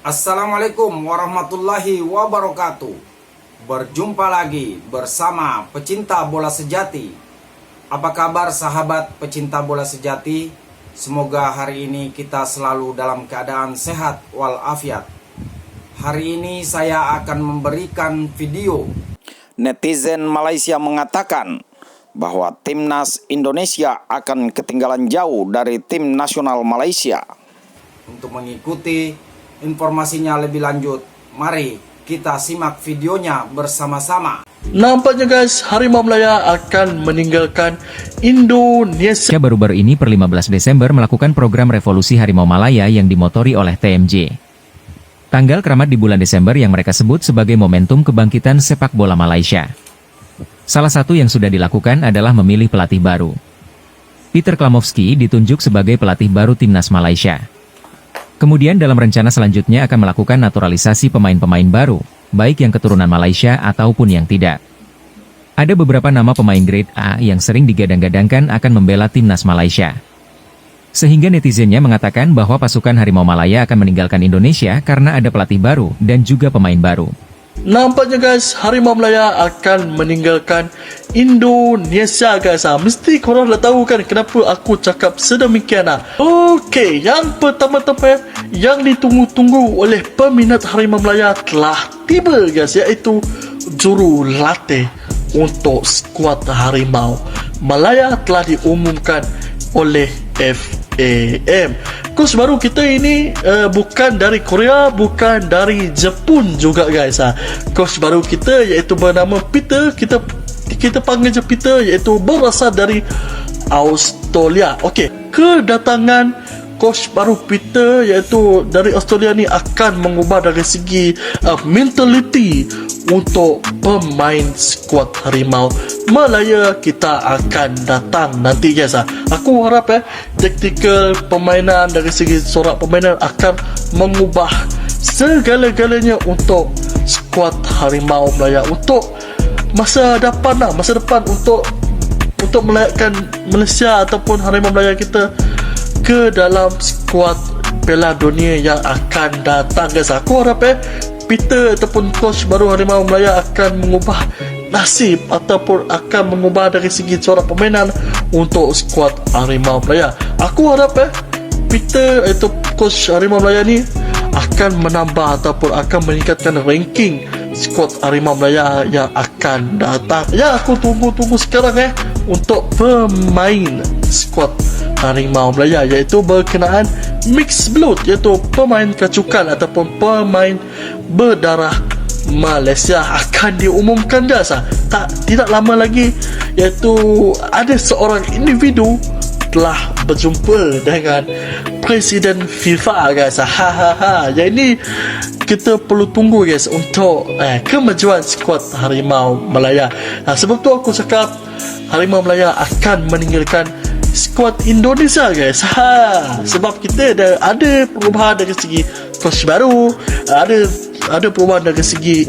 Assalamualaikum warahmatullahi wabarakatuh. Berjumpa lagi bersama pecinta bola sejati. Apa kabar sahabat pecinta bola sejati? Semoga hari ini kita selalu dalam keadaan sehat walafiat. Hari ini saya akan memberikan video. Netizen Malaysia mengatakan bahwa timnas Indonesia akan ketinggalan jauh dari tim nasional Malaysia. Untuk mengikuti informasinya lebih lanjut, mari kita simak videonya bersama-sama. Nampaknya guys, Harimau Melaya akan meninggalkan Indonesia. Baru-baru ini per 15 Desember melakukan program Revolusi Harimau Malaya yang dimotori oleh TMJ. Tanggal keramat di bulan Desember yang mereka sebut sebagai momentum kebangkitan sepak bola Malaysia. Salah satu yang sudah dilakukan adalah memilih pelatih baru. Peter Klamovski ditunjuk sebagai pelatih baru timnas Malaysia. Kemudian dalam rencana selanjutnya akan melakukan naturalisasi pemain-pemain baru, baik yang keturunan Malaysia ataupun yang tidak. Ada beberapa nama pemain grade A yang sering digadang-gadangkan akan membela timnas Malaysia. Sehingga netizennya mengatakan bahwa pasukan Harimau Malaya akan meninggalkan Indonesia karena ada pelatih baru dan juga pemain baru. Nampaknya guys, Harimau Melaya akan meninggalkan Indonesia guys. Mesti korang dah tahu kan kenapa aku cakap sedemikian. Okey, yang pertama-tama yang ditunggu-tunggu oleh peminat Harimau Melaya telah tiba guys, iaitu jurulatih untuk skuad Harimau Malaya telah diumumkan oleh FAM. Coach baru kita ini bukan dari Korea, bukan dari Jepun juga guys. Coach baru kita iaitu bernama Peter, kita panggil je Peter, iaitu berasal dari Australia. Okey, kedatangan coach baru Peter iaitu dari Australia ni akan mengubah dari segi mentality untuk pemain skuad Harimau Malaya kita akan datang nanti guys. Aku harap taktikal permainan dari segi sorak permainan akan mengubah segala-galanya untuk skuad Harimau Malaya untuk masa depan untuk melayakkan Malaysia ataupun Harimau Malaya kita ke dalam skuad Piala Dunia yang akan datang guys. Aku harap Peter ataupun coach baru Harimau Malaya akan mengubah nasib ataupun akan mengubah dari segi corak permainan untuk skuad Harimau Malaya. Aku harap Peter atau coach Harimau Malaya ni akan menambah ataupun akan meningkatkan ranking skuad Harimau Malaya yang akan datang. Ya, aku tunggu sekarang untuk pemain skuad Harimau Malaya iaitu berkenaan mixed blood, iaitu pemain kacukan ataupun pemain berdarah Malaysia akan diumumkan guys. Tidak lama lagi iaitu ada seorang individu telah berjumpa dengan Presiden FIFA guys. Yang ini kita perlu tunggu guys untuk kemajuan skuad Harimau Malaya. Sebab tu aku cakap Harimau Malaya akan meninggalkan skuad Indonesia guys. Sebab kita ada perubahan dari segi coach baru, ada perubahan dari segi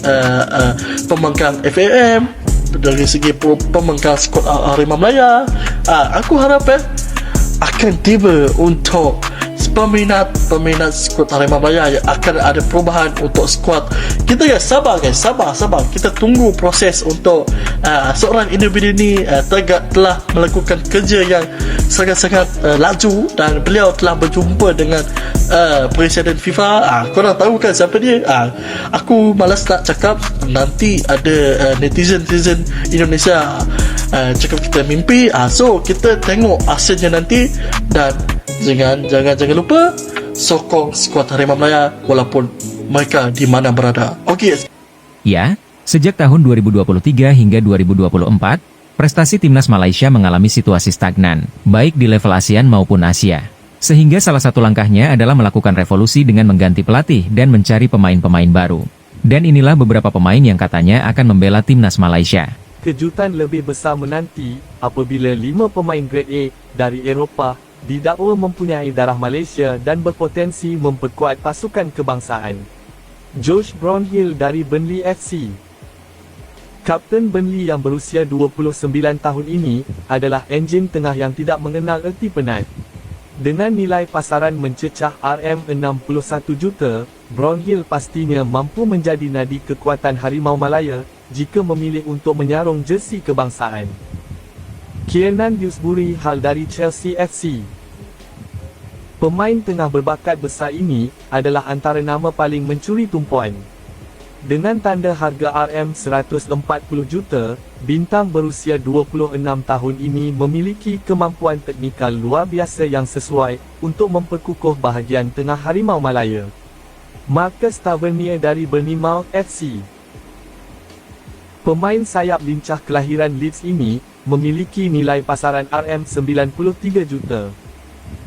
pembangkang FAM, dari segi pembangkang skuad Harimau Malaya. Aku harap akan tiba untuk peminat skuad Harimau Malaya yang akan ada perubahan untuk skuad kita guys. Sabar kita tunggu proses untuk seorang individu ni telah melakukan kerja yang sangat-sangat laju dan beliau telah berjumpa dengan Presiden FIFA. Korang tahu kan siapa dia? Aku malas nak cakap, nanti ada netizen Indonesia cakap kita mimpi. So kita tengok hasilnya nanti dan jangan lupa sokong skuad Harimau Malaya walaupun mereka di mana berada. Okey. Ya, sejak tahun 2023 hingga 2024, prestasi timnas Malaysia mengalami situasi stagnan, baik di level ASEAN maupun Asia. Sehingga salah satu langkahnya adalah melakukan revolusi dengan mengganti pelatih dan mencari pemain-pemain baru. Dan inilah beberapa pemain yang katanya akan membela timnas Malaysia. Kejutan lebih besar menanti apabila 5 pemain grade A dari Eropah didakwa mempunyai darah Malaysia dan berpotensi memperkuat pasukan kebangsaan. Josh Brownhill dari Burnley FC. Kapten Burnley yang berusia 29 tahun ini adalah enjin tengah yang tidak mengenal erti penat. Dengan nilai pasaran mencecah RM61 juta, Brown Hill pastinya mampu menjadi nadi kekuatan Harimau Malaya jika memilih untuk menyarung jersey kebangsaan. Kiernan Dewsbury Hall dari Chelsea FC. Pemain tengah berbakat besar ini adalah antara nama paling mencuri tumpuan. Dengan tanda harga RM140 juta, bintang berusia 26 tahun ini memiliki kemampuan teknikal luar biasa yang sesuai untuk memperkukuh bahagian tengah Harimau Malaya. Marcus Tavernier dari Bournemouth FC. Pemain sayap lincah kelahiran Leeds ini memiliki nilai pasaran RM93 juta.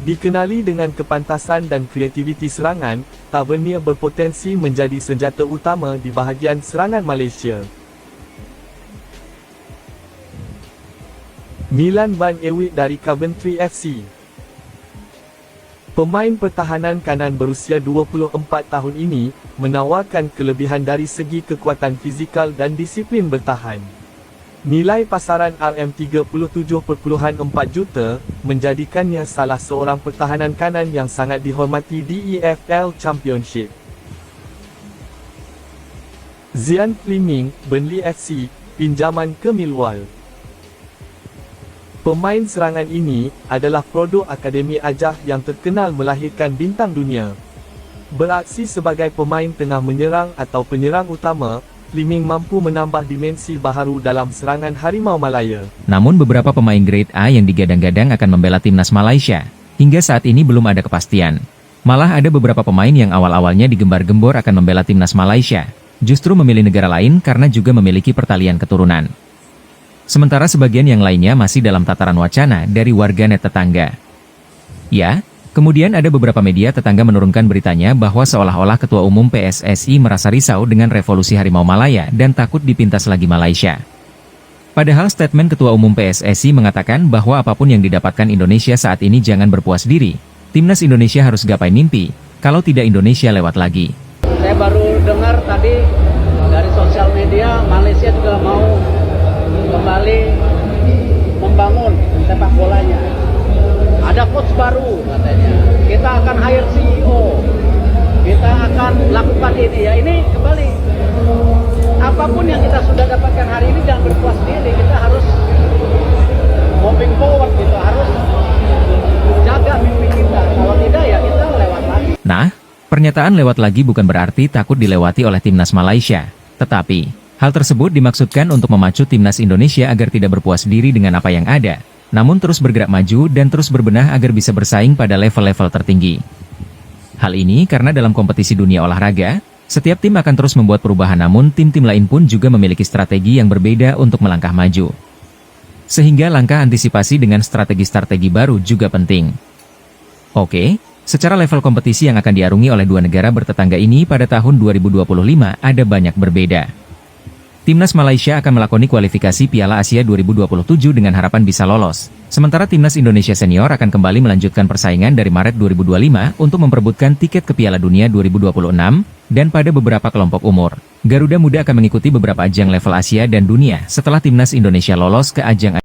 Dikenali dengan kepantasan dan kreativiti serangan, Tavernier berpotensi menjadi senjata utama di bahagian serangan Malaysia. Milan Van Ewijk dari Coventry FC. Pemain pertahanan kanan berusia 24 tahun ini menawarkan kelebihan dari segi kekuatan fizikal dan disiplin bertahan. Nilai pasaran RM37.4 juta menjadikannya salah seorang pertahanan kanan yang sangat dihormati di EFL Championship. Zian Fleming, Burnley FC, pinjaman ke Millwall. Pemain serangan ini adalah produk Akademi Ajah yang terkenal melahirkan bintang dunia. Beraksi sebagai pemain tengah menyerang atau penyerang utama, Fleming mampu menambah dimensi baharu dalam serangan Harimau Malaya. Namun beberapa pemain grade A yang digadang-gadang akan membela timnas Malaysia, hingga saat ini belum ada kepastian. Malah ada beberapa pemain yang awal-awalnya digembar-gembor akan membela timnas Malaysia, justru memilih negara lain karena juga memiliki pertalian keturunan. Sementara sebagian yang lainnya masih dalam tataran wacana dari warganet tetangga. Ya, kemudian ada beberapa media tetangga menurunkan beritanya bahwa seolah-olah Ketua Umum PSSI merasa risau dengan revolusi Harimau Malaya dan takut dipintas lagi Malaysia. Padahal statement Ketua Umum PSSI mengatakan bahwa apapun yang didapatkan Indonesia saat ini jangan berpuas diri. Timnas Indonesia harus gapai mimpi, kalau tidak Indonesia lewat lagi. Saya baru dengar tadi dari sosial media Malaysia juga mau kembali membangun sepak bolanya. Ada coach baru katanya. Kita akan hire CEO. Kita akan lakukan ini ya. Ini kembali. Apapun yang kita sudah dapatkan hari ini jangan berpuas diri. Kita harus moving forward gitu. Harus jaga mimpi kita. Kalau tidak ya kita lewat lagi. Nah, pernyataan lewat lagi bukan berarti takut dilewati oleh timnas Malaysia. Tetapi, hal tersebut dimaksudkan untuk memacu timnas Indonesia agar tidak berpuas diri dengan apa yang ada, namun terus bergerak maju dan terus berbenah agar bisa bersaing pada level-level tertinggi. Hal ini karena dalam kompetisi dunia olahraga, setiap tim akan terus membuat perubahan namun tim-tim lain pun juga memiliki strategi yang berbeda untuk melangkah maju. Sehingga langkah antisipasi dengan strategi-strategi baru juga penting. Oke, secara level kompetisi yang akan diarungi oleh dua negara bertetangga ini pada tahun 2025 ada banyak berbeda. Timnas Malaysia akan melakoni kualifikasi Piala Asia 2027 dengan harapan bisa lolos. Sementara Timnas Indonesia Senior akan kembali melanjutkan persaingan dari Maret 2025 untuk memperebutkan tiket ke Piala Dunia 2026, dan pada beberapa kelompok umur, Garuda Muda akan mengikuti beberapa ajang level Asia dan dunia setelah Timnas Indonesia lolos ke ajang